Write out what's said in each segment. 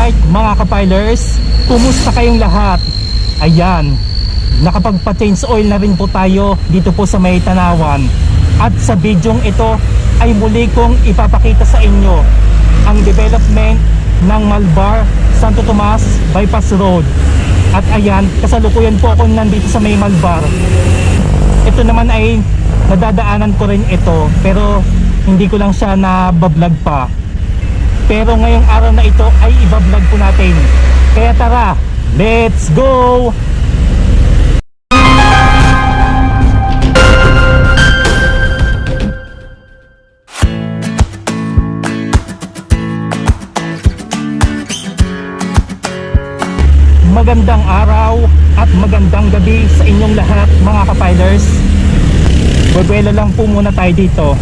Alright mga kapilers, kumusta kayong lahat? Ayan, nakapagpa-change oil na rin po tayo dito po sa may Tanawan. At sa bidyong ito ay muli kong ipapakita sa inyo ang development ng Malbar Santo Tomas Bypass Road. At ayan, kasalukuyan po ako nandito sa may Malbar. Ito naman ay nadadaanan ko rin ito, pero hindi ko lang siya nabablog pa. Pero ngayong araw na ito ay ibablog po natin. Kaya tara, let's go! Magandang araw at magandang gabi sa inyong lahat mga kapilers. Buwelo lang po muna tayo dito.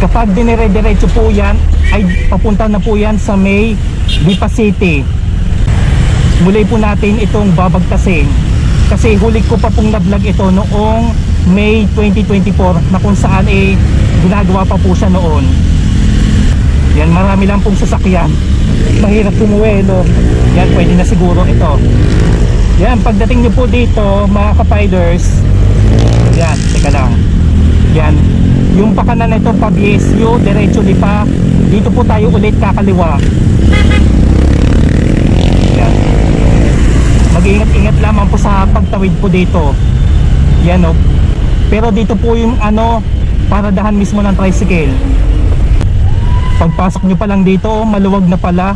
Kapag dinire-diretso po yan ay papunta na po yan sa may Lipa City. Muli po natin itong babagtasin kasi huli ko pa pong na-vlog ito noong May 2024 na kung saan ginagawa pa po siya noon. Yan, marami lang pong sasakyan, mahirap pumuwelo. Yan, pwede na siguro ito. Yan, pagdating nyo po dito mga kapilers, yan, teka lang, yan, yung pakanan na ito pa BSU, diretso Lipa, dito po tayo ulit kakaliwa. Yan, mag-ingat-ingat lamang po sa pagtawid po dito. Yan o, pero dito po yung paradahan mismo ng tricycle. Pagpasok nyo pa lang dito, maluwag na pala.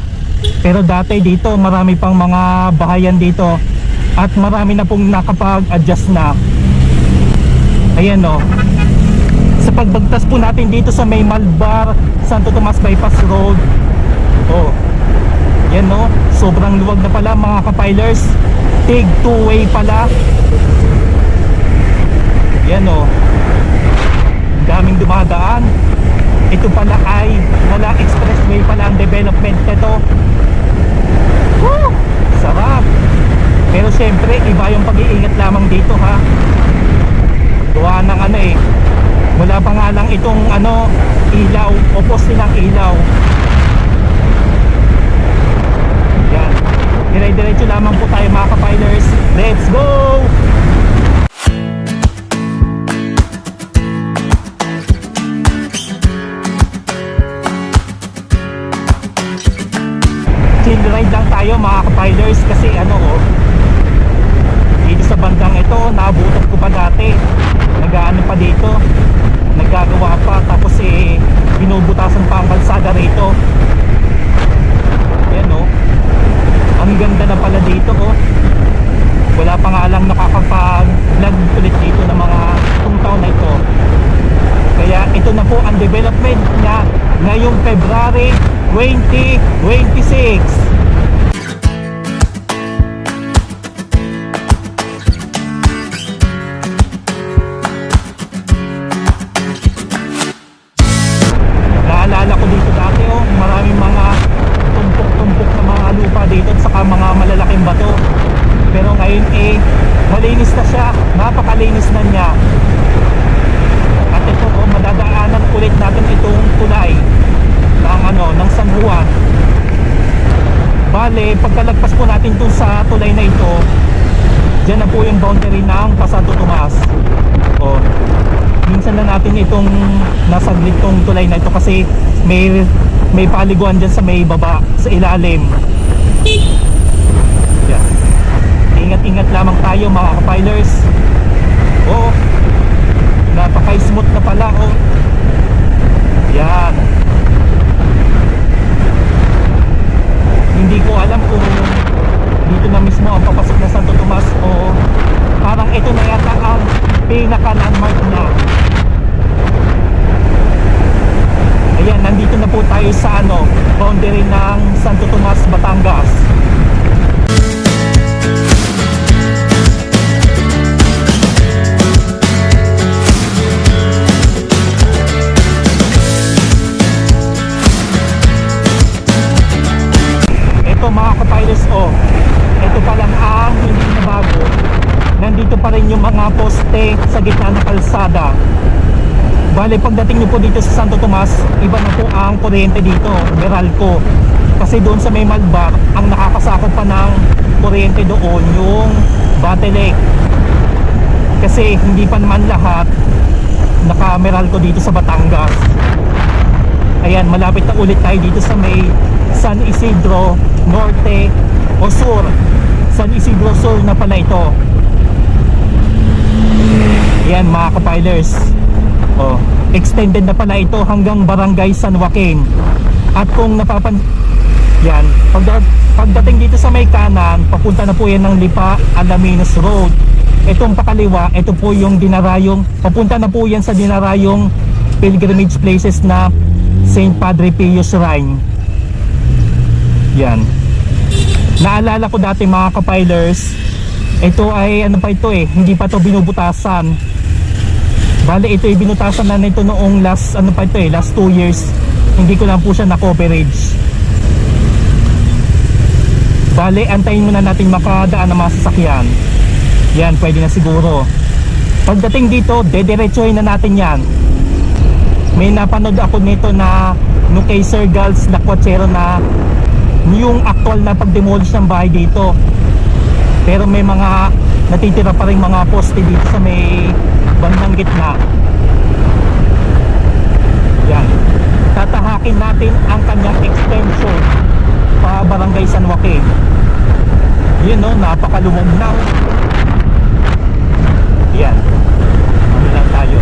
Pero dati dito marami pang mga bahayan dito at marami na pong nakapag-adjust na. Ayan o, sa pagbagtas po natin dito sa may Malbar Santo Tomas Bypass Road, oh, yan o, sobrang luwag na pala mga kapilers. Tig 2-way pala. Yan o, daming dumadaan. Ito pala ay Nala Expressway pala ang development nito. Woo! Sarap. Pero syempre iba yung pag-iingat lamang dito ha. Gawa ng wala pa nga lang itong ilaw o poste ng ilaw. Yan, dire-diretso lamang po tayo mga kapilers. Let's go! Chill ride lang tayo mga kapilers kasi dito sa bandang ito naabutan ko pa dati, nag-aano pa dito, naggagawa pa, tapos binubutasan pa ang kalsada rito. Yan o, ang ganda na pala dito o. Wala pa nga lang nakakapag-vlog ulit dito ng mga itong taon na ito. Kaya ito na po ang development niya ngayong February 2026. Naalala ko dito dati maraming mga tumpok-tumpok na mga lupa dito at saka mga malalaking bato. Pero ngayon malinis na siya, napakalinis na niya. At ito madadaanan ulit natin itong tulay ng San Juan. Bale, pagkalagpas po natin dun sa tulay na ito, dyan na po yung boundary ng Santo Tomas. Minsan na natin itong nasaglit tong tulay na ito kasi may paliguan dyan sa may baba, sa ilalim. Yan. Ingat-ingat lamang tayo mga kapilers. Napaka-smooth na pala Yan. Hindi ko alam kung dito na mismo ang papasok na Santo Tomas o parang ito na yata ang pinaka-landmark na. Ayan, nandito na po tayo sa boundary ng Santo Tomas, Batangas. Mga kapilers ito pa lang ang hindi na bago. Nandito pa rin yung mga poste sa gitna ng kalsada. Bale, pagdating nyo po dito sa Santo Tomas, iba na po ang kuryente dito, Meralco. Kasi doon sa may Malbar, ang nakakasakop pa ng kuryente doon yung Batelec. Kasi hindi pa naman lahat naka-Meralco dito sa Batangas. Ayan, malapit na ulit tayo dito sa may San Isidro Norte o Sur. San Isidro Sur na pala ito. Ayan mga kapilers, oh, extended na pala ito hanggang Barangay San Joaquin. At kung yan, pagdating dito sa may kanan, papunta na po yan ng Lipa Alaminos Road. Itong pakaliwa, ito po yung dinarayong, papunta na po yan sa dinarayong pilgrimage places na St. Padre Pio Shrine. Yan. Naalala ko dati mga kapilers, ito ay ano pa ito hindi pa ito binubutasan. Bale ito ay binutasan na nito noong last last 2 years. Hindi ko lang po siya na coverage. Bale, antayin muna natin makadaan ng mga sasakyan. Yan, pwede na siguro. Pagdating dito, dediretsuhin na natin yan. May napanood ako nito na no kay Sir Gals Lacuachero na yung actual na pag-demolish ng bahay dito. Pero may mga natitira pa rin mga poste dito sa may bandang gitna. Yan. Tatahakin natin ang kanyang extension pa Barangay San Joaquin. Yun no, napakaluwag na. Yan. Ano lang tayo.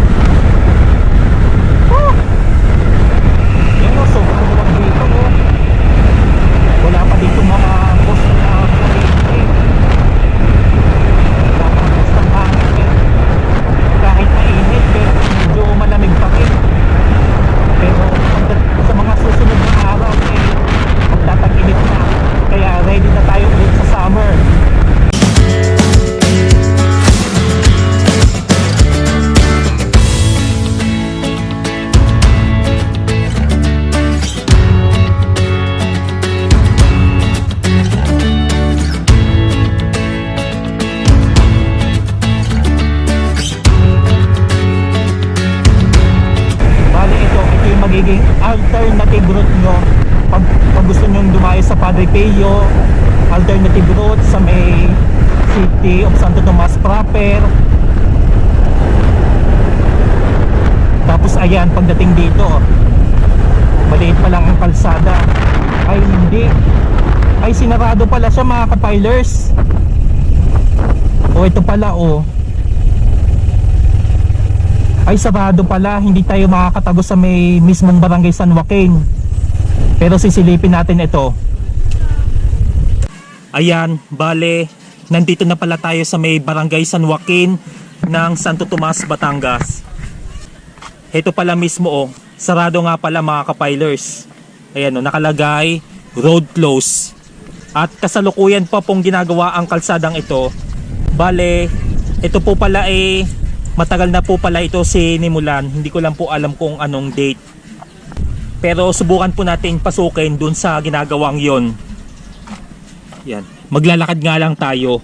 Yan no, sobrang luwag dito no. Wala pa dito mga poste na kuryente. Wala pa poste ng hangin. Kahit mainit, pero medyo malamig pa rin. Pero sa mga susunod na araw magtatag-init na. Kaya ready na tayo ulit sa summer. Magiging alternative route nyo pag gusto nyo dumayo sa Padre Pio. Alternative route sa may City of Santo Tomas proper. Tapos ayan, pagdating dito maliit pa lang ang kalsada. Ay hindi, ay sinarado pala siya mga kapilers. O ito pala ay sarado pala, hindi tayo makakatagos sa may mismong Barangay San Joaquin. Pero sisilipin natin ito. Ayan, bale, nandito na pala tayo sa may Barangay San Joaquin ng Santo Tomas, Batangas. Ito pala mismo sarado nga pala mga kapilers. Ayan nakalagay, road close. At kasalukuyan pa pong ginagawa ang kalsadang ito. Bale, ito po pala matagal na po pala ito sinimulan. Hindi ko lang po alam kung anong date. Pero subukan po natin pasukin dun sa ginagawang yon. Yan. Maglalakad nga lang tayo.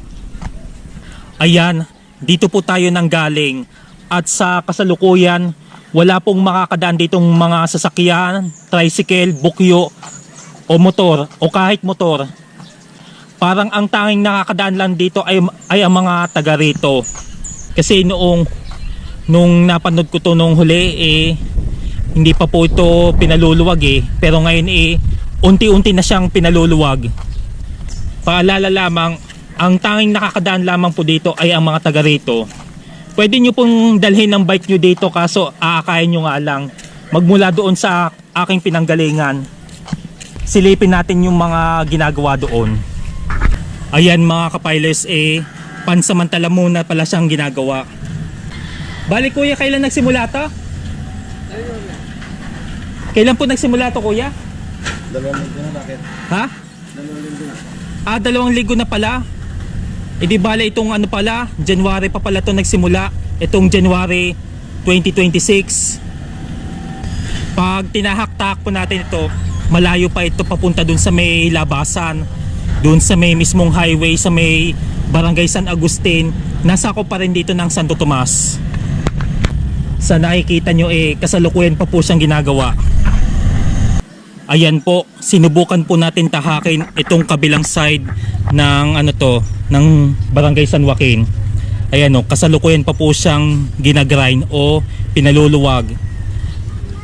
Ayan. Dito po tayo nanggaling. At sa kasalukuyan, wala pong makakadaan ditong mga sasakyan, tricycle, bukyo, o motor, o kahit motor. Parang ang tanging nakakadaan lang dito ay ang mga taga rito. Kasi nung napanood ko to nung huli hindi pa po ito pinaluluwag pero ngayon unti-unti na siyang pinaluluwag. Paalala lamang, ang tanging nakakadaan lamang po dito ay ang mga taga rito. Pwede nyo pong dalhin ng bike nyo dito, kaso aakayin nyo nga lang. Magmula doon sa aking pinanggalingan, silipin natin yung mga ginagawa doon. Ayan mga kapilers, pansamantala muna pala siyang ginagawa. Bali kuya, kailan nagsimula to? Kailan po nagsimula to kuya? 2 linggo na, bakit? Ha? 2 linggo na. 2 linggo na pala. E di bale itong pala, January pa pala to nagsimula. Itong January 2026. Pag tinahak-tahak po natin ito, malayo pa ito papunta dun sa may labasan. Dun sa may mismong highway, sa may Barangay San Agustin. Nasako pa rin dito ng Santo Tomas. Sa nakikita nyo kasalukuyan pa po siyang ginagawa. Ayan po, sinubukan po natin tahakin itong kabilang side ng ng Barangay San Joaquin. Ayan o, kasalukuyan pa po siyang ginagrind o pinaluluwag.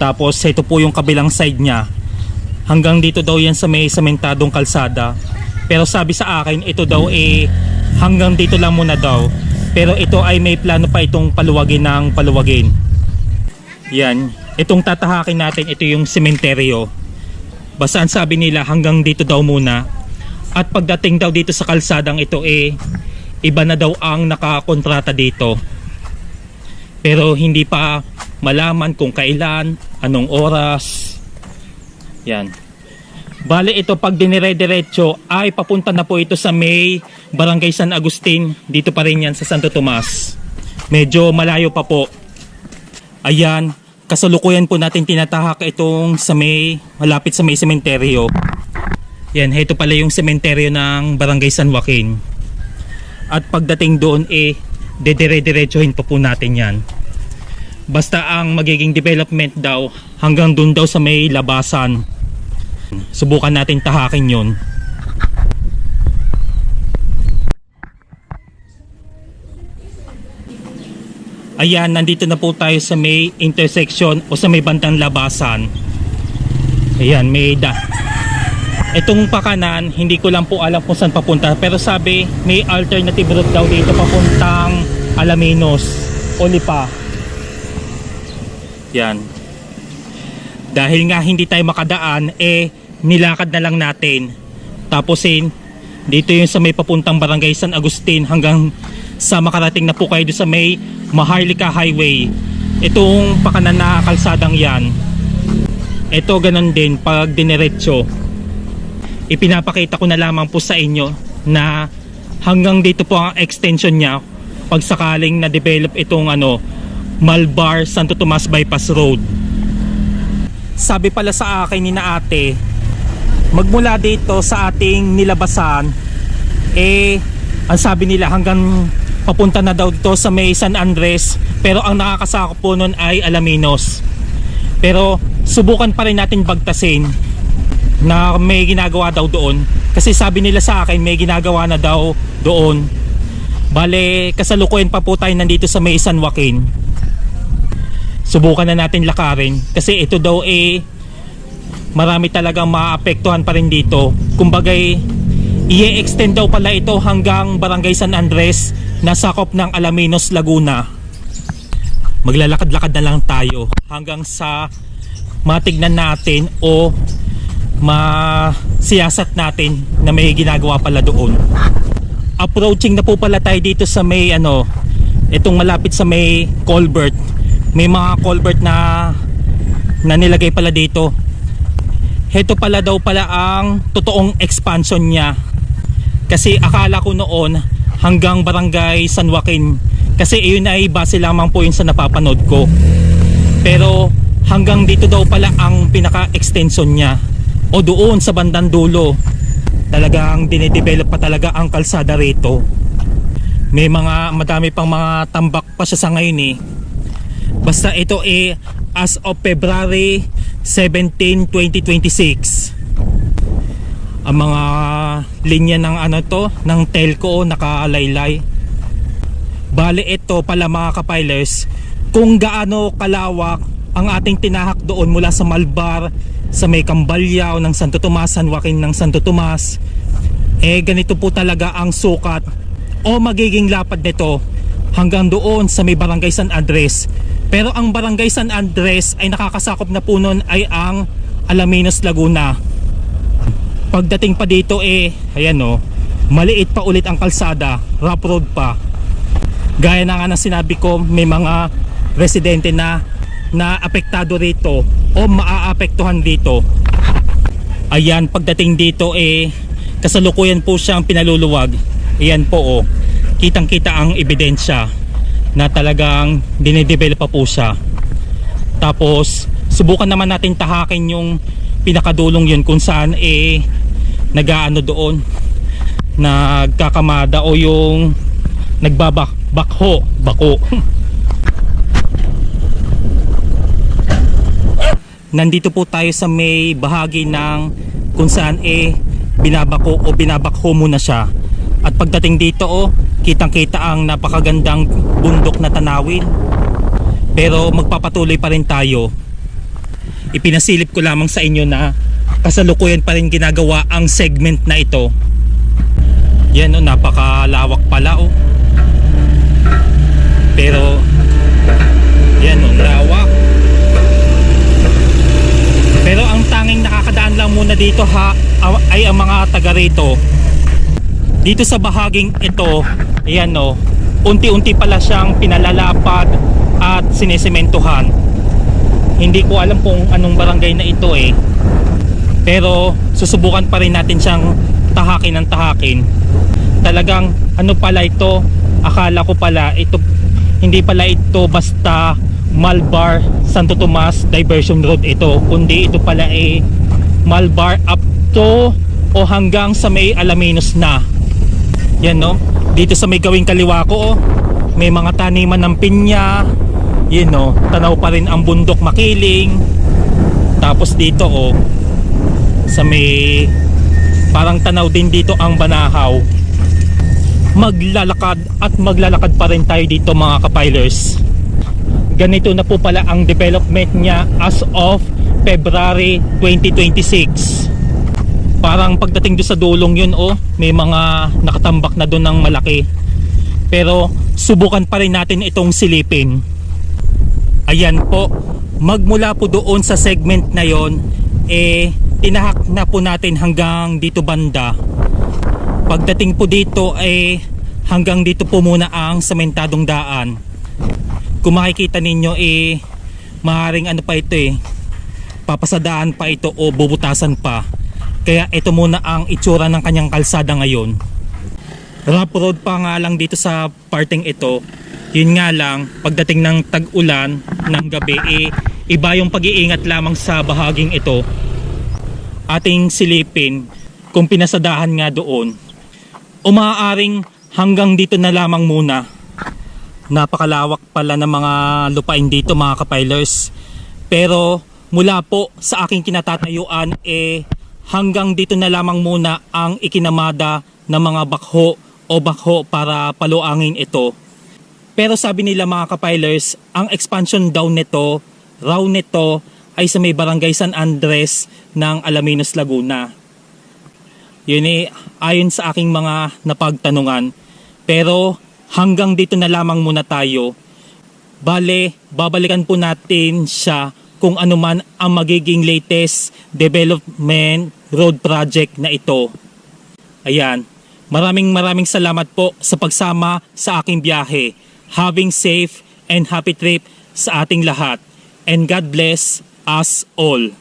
Tapos ito po yung kabilang side niya. Hanggang dito daw yan sa may sementadong kalsada. Pero sabi sa akin, ito daw hanggang dito lang muna daw. Pero ito ay may plano pa itong paluwagin ng paluwagin. Yan, itong tatahakin natin, ito yung sementeryo. Basta ang sabi nila hanggang dito daw muna. At pagdating daw dito sa kalsadang ito iba na daw ang nakakontrata dito. Pero hindi pa malaman kung kailan, anong oras. Yan. Bale ito pag dinire-diretso ay papunta na po ito sa may Barangay San Agustin. Dito pa rin yan sa Santo Tomas. Medyo malayo pa po. Ayan. Kasalukuyan po natin tinatahak itong sa may malapit sa may sementeryo. Yan, ito pala yung sementeryo ng Barangay San Joaquin. At pagdating doon dedire-diretsohin pa po natin yan. Basta ang magiging development daw hanggang doon daw sa may labasan. Subukan natin tahakin yon. Ayan, nandito na po tayo sa may intersection o sa may bandang labasan. Ayan, itong pakanan, hindi ko lang po alam kung saan papunta. Pero sabi, may alternative route daw dito papuntang Alaminos o Lipa. Yan. Dahil nga hindi tayo makadaan, nilakad na lang natin. Tapos dito yung sa may papuntang Barangay San Agustin hanggang sa makarating na po kayo sa may Maharlika Highway. Itong pakanan na kalsadang yan, ito ganun din pag diniretso. Ipinapakita ko na lamang po sa inyo na hanggang dito po ang extension niya pag sakaling na-develop itong Malbar Santo Tomas Bypass Road. Sabi pala sa akin ni na ate, magmula dito sa ating nilabasan ang sabi nila hanggang papunta na daw dito sa may San Andres, pero ang nakakasakop po nun ay Alaminos. Pero subukan pa rin natin bagtasin na may ginagawa daw doon, kasi sabi nila sa akin may ginagawa na daw doon. Bale, kasalukuyan pa po tayo nandito sa may San Joaquin. Subukan na natin lakarin kasi ito daw marami talagang maapektuhan pa rin dito. Kumbagay, i-extend daw pala ito hanggang Barangay San Andres na sakop ng Alaminos, Laguna. Maglalakad-lakad na lang tayo hanggang sa matignan natin o masiyasat natin na may ginagawa pala doon. Approaching na po pala tayo dito sa may itong malapit sa may culvert. May mga culvert na nilagay pala dito. Ito pala daw pala ang totoong expansion niya. Kasi akala ko noon hanggang Barangay San Joaquin, kasi iyon ay base lamang po yun sa napapanood ko. Pero hanggang dito daw pala ang pinaka-extension niya, o doon sa bandang dulo. Talagang dinedevelop pa talaga ang kalsada rito. May madami pang mga tambak pa siya sa ngayon Basta ito as of February 17, 2026. Ang mga linya ng ng telco nakalaylay. Bale ito pala mga kapilers, kung gaano kalawak ang ating tinahak doon mula sa Malbar, sa may Cambalyaw ng Santo Tomas, San Joaquin ng Santo Tomas. Ganito po talaga ang sukat o magiging lapad nito hanggang doon sa may Barangay San Andres. Pero ang Barangay San Andres ay nakakasakop na po nun ay ang Alaminos, Laguna. Pagdating pa dito ayan maliit pa ulit ang kalsada, rough road pa. Gaya na nga ng sinabi ko, may mga residente na apektado rito o maaapektuhan dito. Ayan, pagdating dito kasalukuyan po siyang pinaluluwag. Ayan po kitang kita ang ebidensya na talagang dinedevelop pa po siya. Tapos subukan naman natin tahakin yung pinakadulong yun kung saan nagaano doon, nagkakamada o yung bako nandito po tayo sa may bahagi ng kung saan binabako o binabakho muna siya. At pagdating dito kitang kita ang napakagandang bundok na tanawin. Pero magpapatuloy pa rin tayo. Ipinasilip ko lamang sa inyo na kasalukuyan pa rin ginagawa ang segment na ito. Yan napakalawak pala Pero yan lawak. Pero ang tanging nakakadaan lang muna dito ay ang mga taga rito. Dito sa bahaging ito, ayan unti-unti pala siyang pinalalapad at sinesementohan. Hindi ko alam kung anong barangay na ito pero susubukan pa rin natin siyang tahakin ng tahakin. Talagang pala ito, akala ko pala ito, hindi pala ito basta Malbar Santo Tomas Diversion Road ito, kundi ito pala Malbar up to o hanggang sa may Alaminos na. Yan dito sa may gawing kaliwa ko may mga taniman ng pinya. Yun tanaw pa rin ang bundok Makiling. Tapos dito sa may parang tanaw din dito ang Banahaw. Maglalakad pa rin tayo dito mga kapilers. Ganito na po pala ang development niya as of February 2026. Parang pagdating doon sa dulong yun may mga nakatambak na doon ng malaki. Pero subukan pa rin natin itong silipin. Ayan po, magmula po doon sa segment na yon tinahak na po natin hanggang dito banda. Pagdating po dito hanggang dito po muna ang sementadong daan. Kung makikita ninyo maaaring pa ito papasadaan pa ito o bubutasan pa. Kaya ito muna ang itsura ng kanyang kalsada ngayon. Rough road pa nga lang dito sa parting ito. Yun nga lang, pagdating ng tag-ulan ng gabi iba yung pag-iingat lamang sa bahaging ito. Ating silipin kung pinasadahan nga doon. O maaaring hanggang dito na lamang muna. Napakalawak pala ng mga lupain dito mga kapilers. Pero mula po sa aking kinatatayuan hanggang dito na lamang muna ang ikinamada ng mga bakho para paluangin ito. Pero sabi nila mga kapilers, ang expansion daw nito, ay sa may barangay San Andres ng Alaminos, Laguna. Yun ayon sa aking mga napagtanungan. Pero hanggang dito na lamang muna tayo. Bale, babalikan po natin siya kung ano man ang magiging latest development road project na ito. Ayan, maraming salamat po sa pagsama sa aking biyahe. Having safe and happy trip sa ating lahat. And God bless us all.